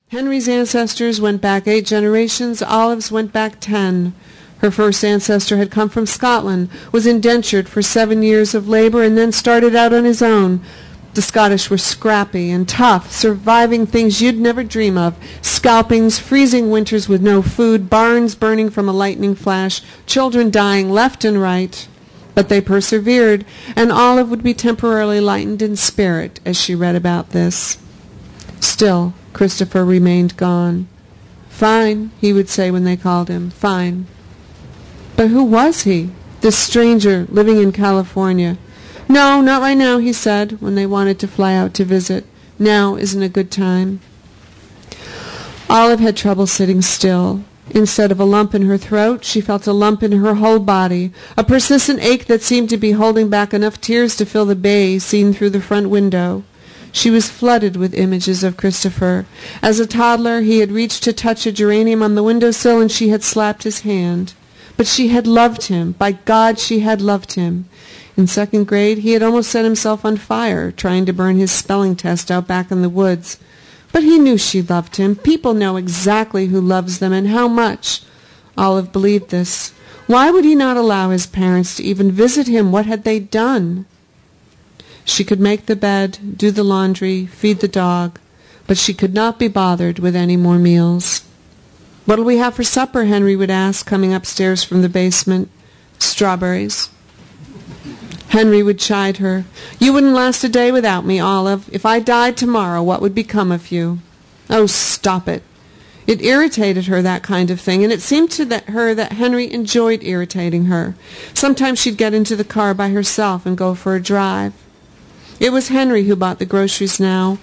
Henry's ancestors went back 8 generations. Olive's went back 10. Her first ancestor had come from Scotland, was indentured for 7 years of labor, and then started out on his own. The Scottish were scrappy and tough, surviving things you'd never dream of. Scalpings, freezing winters with no food, barns burning from a lightning flash, children dying left and right. But they persevered, and Olive would be temporarily lightened in spirit as she read about this. Still, Christopher remained gone. "Fine," he would say when they called him, "fine." But who was he, this stranger living in California? "No, not right now," he said, when they wanted to fly out to visit. "Now isn't a good time." Olive had trouble sitting still. Instead of a lump in her throat, she felt a lump in her whole body, a persistent ache that seemed to be holding back enough tears to fill the bay seen through the front window. She was flooded with images of Christopher. As a toddler, he had reached to touch a geranium on the windowsill, and she had slapped his hand. But she had loved him. By God, she had loved him. In 2nd grade, he had almost set himself on fire, trying to burn his spelling test out back in the woods. But he knew she loved him. People know exactly who loves them and how much. Olive believed this. Why would he not allow his parents to even visit him? What had they done? She could make the bed, do the laundry, feed the dog, but she could not be bothered with any more meals. "What'll we have for supper?" Henry would ask, coming upstairs from the basement. "Strawberries." Henry would chide her. "You wouldn't last a day without me, Olive. If I died tomorrow, what would become of you?" "Oh, stop it." It irritated her, that kind of thing, and it seemed to her that Henry enjoyed irritating her. Sometimes she'd get into the car by herself and go for a drive. It was Henry who bought the groceries now.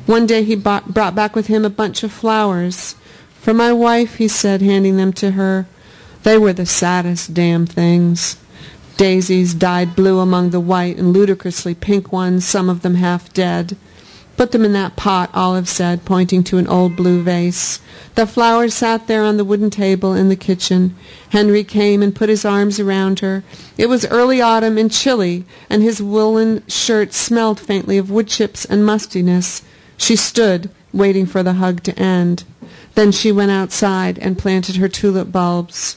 One day he brought back with him a bunch of flowers. "For my wife," he said, handing them to her. They were the saddest damn things. Daisies dyed blue among the white and ludicrously pink ones, some of them half dead. "Put them in that pot," Olive said, pointing to an old blue vase. The flowers sat there on the wooden table in the kitchen. Henry came and put his arms around her. It was early autumn and chilly, and his woolen shirt smelled faintly of wood chips and mustiness. She stood, waiting for the hug to end. Then she went outside and planted her tulip bulbs.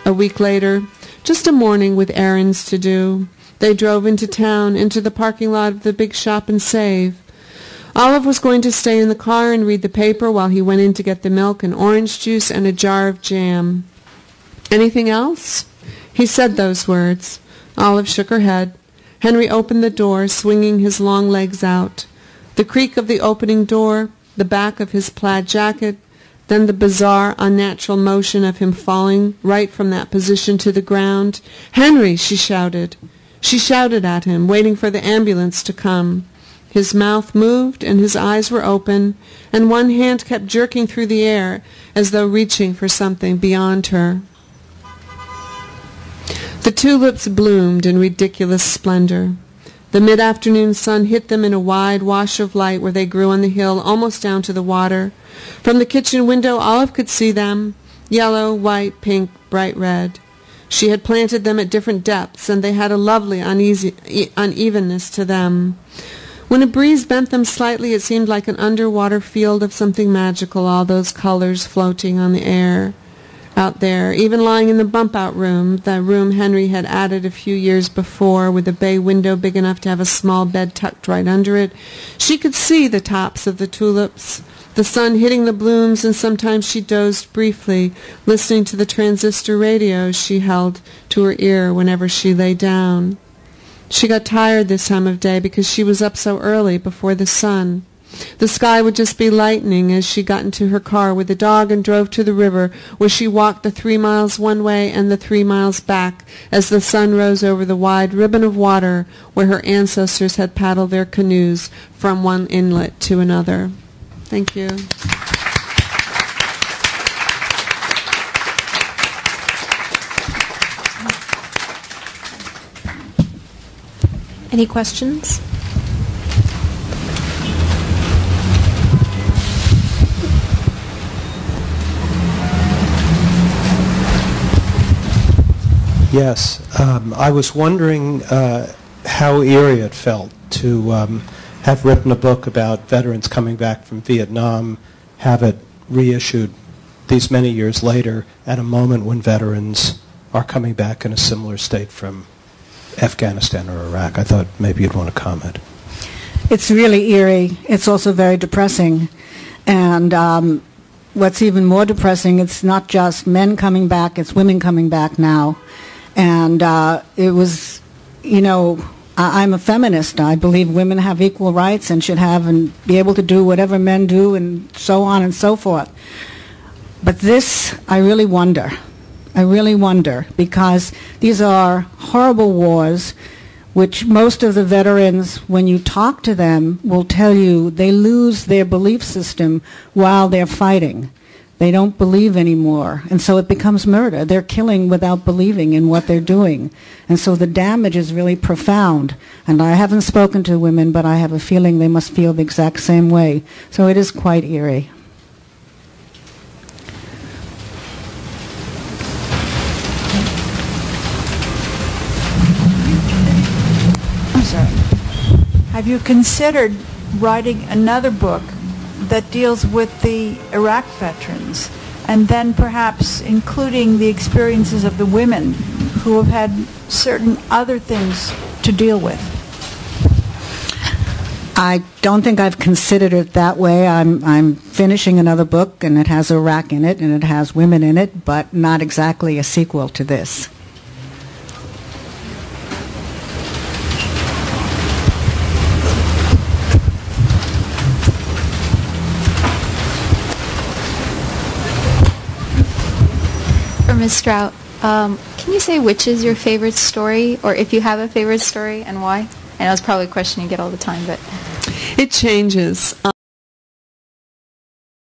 A week later, just a morning with errands to do, they drove into town, into the parking lot of the big shop, and save. Olive was going to stay in the car and read the paper while he went in to get the milk and orange juice and a jar of jam. "Anything else?" He said those words. Olive shook her head. Henry opened the door, swinging his long legs out. The creak of the opening door, the back of his plaid jacket, then the bizarre, unnatural motion of him falling right from that position to the ground. "Henry!" she shouted. She shouted at him, waiting for the ambulance to come. His mouth moved and his eyes were open, and one hand kept jerking through the air as though reaching for something beyond her. The tulips bloomed in ridiculous splendor. The mid-afternoon sun hit them in a wide wash of light where they grew on the hill, almost down to the water. From the kitchen window, Olive could see them, yellow, white, pink, bright red. She had planted them at different depths, and they had a lovely unevenness to them. When a breeze bent them slightly, it seemed like an underwater field of something magical, all those colors floating on the air. Out there, even lying in the bump-out room, the room Henry had added a few years before, with a bay window big enough to have a small bed tucked right under it, she could see the tops of the tulips, the sun hitting the blooms, and sometimes she dozed briefly, listening to the transistor radio she held to her ear whenever she lay down. She got tired this time of day because she was up so early before the sun. The sky would just be lightening as she got into her car with the dog and drove to the river, where she walked the 3 miles one way and the 3 miles back as the sun rose over the wide ribbon of water where her ancestors had paddled their canoes from one inlet to another. Thank you. Any questions? Yes, I was wondering how eerie it felt to have written a book about veterans coming back from Vietnam have it reissued these many years later at a moment when veterans are coming back in a similar state from Afghanistan or Iraq. I thought maybe you'd want to comment. It's really eerie. It's also very depressing. And what's even more depressing, it's not just men coming back, it's women coming back now. And it was, you know, I'm a feminist. I believe women have equal rights and should have and be able to do whatever men do and so on and so forth. But this, I really wonder. I really wonder, because these are horrible wars which most of the veterans, when you talk to them, will tell you they lose their belief system while they're fighting. They don't believe anymore, and so it becomes murder. They're killing without believing in what they're doing. And so the damage is really profound. And I haven't spoken to women, but I have a feeling they must feel the exact same way. So it is quite eerie. Have you considered writing another book that deals with the Iraq veterans, and then perhaps including the experiences of the women who have had certain other things to deal with? I don't think I've considered it that way. I'm finishing another book, and it has Iraq in it, and it has women in it, but not exactly a sequel to this. Ms. Strout, can you say which is your favorite story, or if you have a favorite story, and why? I know it's probably a question you get all the time, but... It changes.